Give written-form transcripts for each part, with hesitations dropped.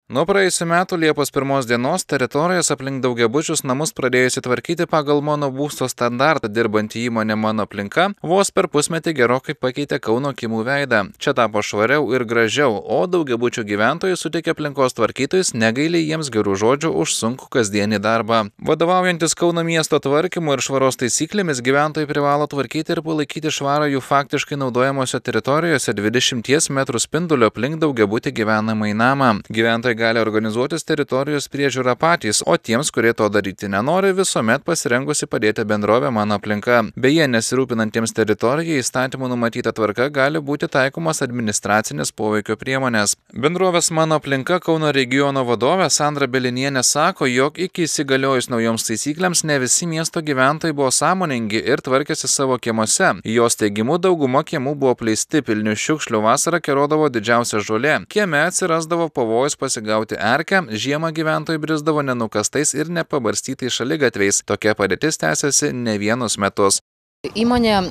Nuo praėjusių metų Liepos 1 dienos teritorijas aplink daugiabučius namus pradėjusi tvarkyti pagal Mano būsto standartą dirbantį įmonę Mano aplinka, vos per pusmetį gerokai pakeitė Kauno kiemų veidą. Čia tapo švariau ir gražiau, o daugiabučių gyventojai suteikė aplinkos tvarkytojus, negailiai jiems gerų žodžių už sunkų kasdienį darbą. Vadovaujantis Kauno miesto tvarkymo ir švaros taisyklėmis, gyventojai privalo tvarkyti ir palaikyti švarą jų faktiškai naudojamose teritorijose 20 metrų spinduliu aplink daugiabutį gyvenamąjį namą. Gyventojai gali organizuotis teritorijos priežiūrą patys, o tiems, kurie to daryti nenori, visuomet pasirengusi padėti bendrovė Mano aplinka. Beje, nesirūpinantiems teritorijai įstatymų numatyta tvarka gali būti taikomas administracinės poveikio priemonės. Bendrovės Mano aplinka Kauno regiono vadovė Sandra Belinienė sako, jog iki įsigaliojus naujoms taisyklėms ne visi miesto gyventojai buvo sąmoningi ir tvarkėsi savo kiemuose. Jos teigimu, dauguma kiemų buvo apleisti, pilni šiukšlių, vasarą kerodavo didžiausia žolė. Kieme atsirasdavo pavojus pasigauti erkę, žiemą gyventojai brisdavo nenukastais ir nepabarstytais šaligatviais. Tokia padėtis tęsiasi ne vienus metus. Įmonė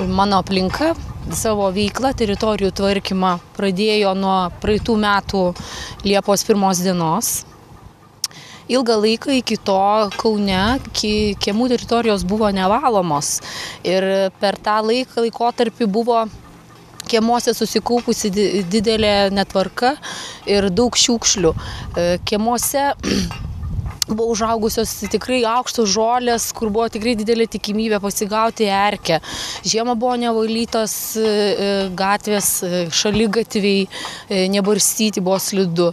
Mano aplinka savo veiklą, teritorijų tvarkymą pradėjo nuo praeitų metų Liepos 1 dienos. Ilgą laiką iki to Kaune kiemų teritorijos buvo nevalomos ir per tą laikotarpį buvo kiemuose susikaupusi didelė netvarka ir daug šiukšlių. Kiemuose buvo užaugusios tikrai aukštos žolės, kur buvo tikrai didelė tikimybė pasigauti erkę. Žiemą buvo nevalytos gatvės, šaligatviai, nebarstyti, buvo slidu.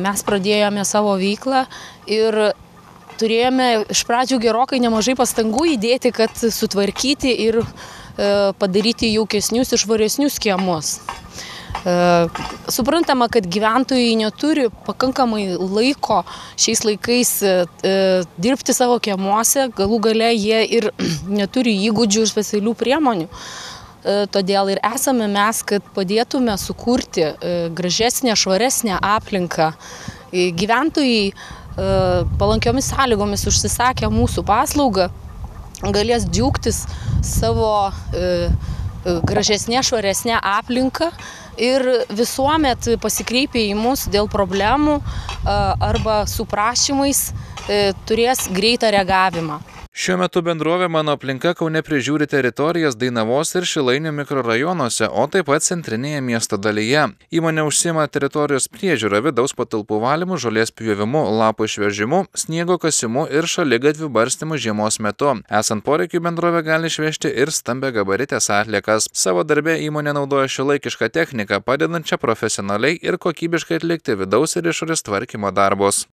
Mes pradėjome savo veiklą ir turėjome iš pradžių gerokai nemažai pastangų įdėti, kad sutvarkyti ir padaryti jaukesnius ir švaresnius kiemus. Suprantama, kad gyventojai neturi pakankamai laiko šiais laikais dirbti savo kiemuose, galų gale jie ir neturi įgūdžių ir specialių priemonių. Todėl ir esame mes, kad padėtume sukurti gražesnę, švaresnę aplinką. Gyventojai palankiomis sąlygomis užsisakę mūsų paslaugą galės džiaugtis savo gražesnė, švaresnė aplinka ir visuomet pasikreipę į mus dėl problemų arba su prašymais turės greitą reagavimą. Šiuo metu bendrovė Mano aplinka Kaune prižiūri teritorijas Dainavos ir Šilainių mikrorajonuose, o taip pat centrinėje miesto dalyje. Įmonė užsiima teritorijos priežiūra, vidaus patalpų valymu, žolės pjovimu, lapų išvežimu, sniego kasimu ir šaligatvių barstymu žiemos metu. Esant poreikiui, bendrovė gali išvežti ir stambiagabaritės atliekas. Savo darbe įmonė naudoja šiuolaikišką techniką, padedančią profesionaliai ir kokybiškai atlikti vidaus ir išorės tvarkymo darbus.